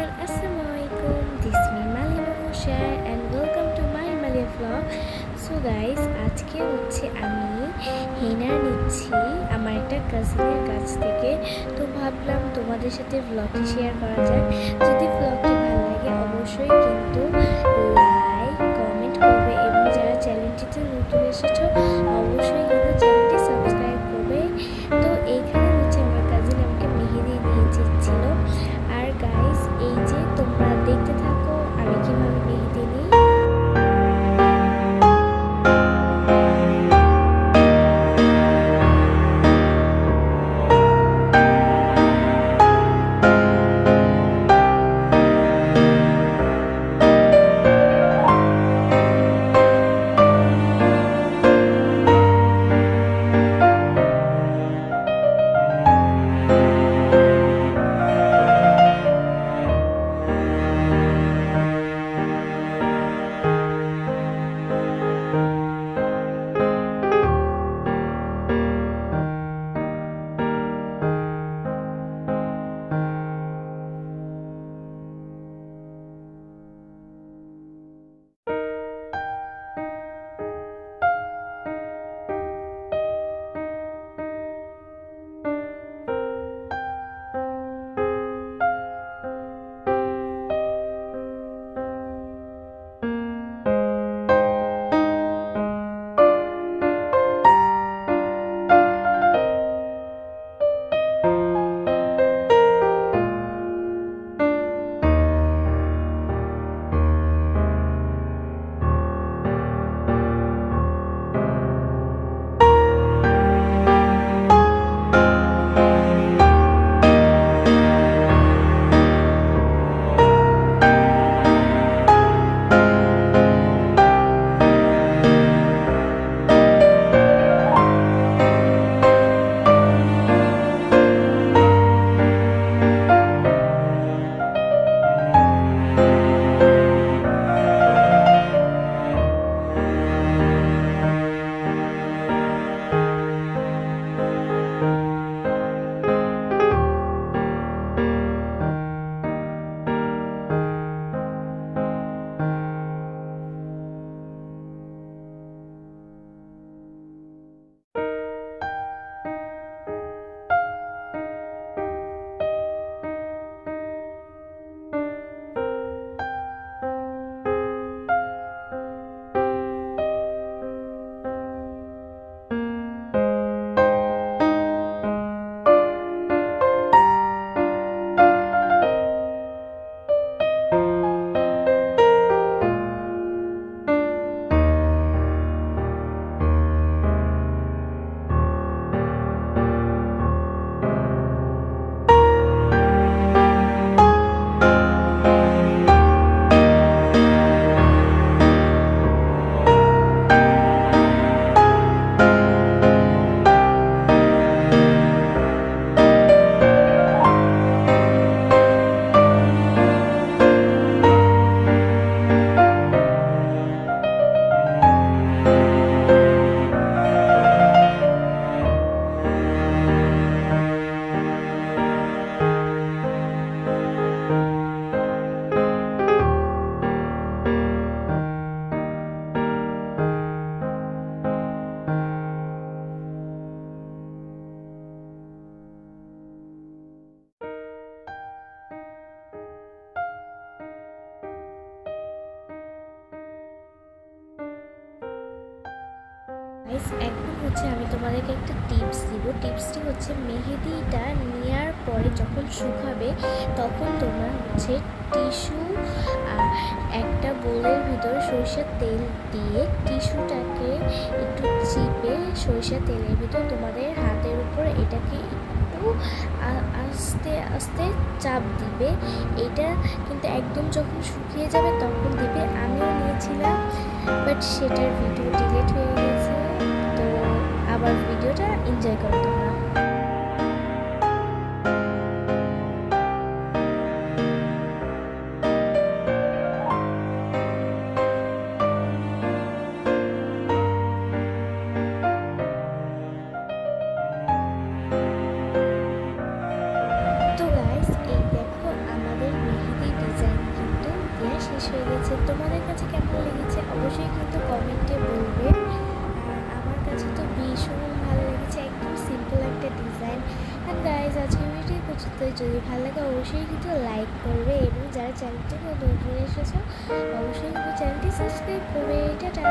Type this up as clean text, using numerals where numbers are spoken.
everyone, Assalamualaikum. This is me Malia Mufusha and welcome to my Malia vlog. So guys, আজকে হচ্ছে আমি হেনার নিচ্ছি আমার একটা কাজিনের কাছ থেকে। তো ভাবলাম তোমাদের সাথে ব্লগটি শেয়ার করা যায়। যদি ব্লগটি ভালো লাগে অবশ্যই কিন্তু লাইক কমেন্ট করবে এবং যারা চ্যানেলটিতে নতুন এসেছো অবশ্যই কিন্তু চ্যানেলটি সাবস্ক্রাইব করবে। তো এইখানে হচ্ছে আমার কাজিন আমাকে মেহেদি দিয়ে দিচ্ছিল। আর গাইস, এই যে তোমরা দেখতে থাকো আমি কিভাবে মেহেদি নিই। এখন হচ্ছে আমি তোমাদেরকে একটা টিপস দিব। টিপসটি হচ্ছে মেহেদিটা নেওয়ার পরে যখন শুকাবে তখন তোমরা হচ্ছে টিস্যু একটা বোলের ভিতর সরিষার তেল দিয়ে টিস্যুটাকে একটু চিপে সরিষার তেলের ভিতর তোমাদের হাতের উপর এটাকে একটু আস্তে আস্তে চাপ দিবে। এটা কিন্তু একদম যখন শুকিয়ে যাবে তখন দিবে। আমিও নিয়েছিলাম বাট সেটার ভিডিও ডিলিট হয়ে গেছে। তো আবার ভিডিওটা এনজয় করো তোমরা। তো গাইস, এই দেখো আমাদের মেহেদি যদি ভালো লাগে অবশ্যই কিন্তু লাইক করবে, এবং যারা চ্যানেলটিকে নতুন এসেছো অবশ্যই কিন্তু চ্যানেলটি সাবস্ক্রাইব করবে। টাটা।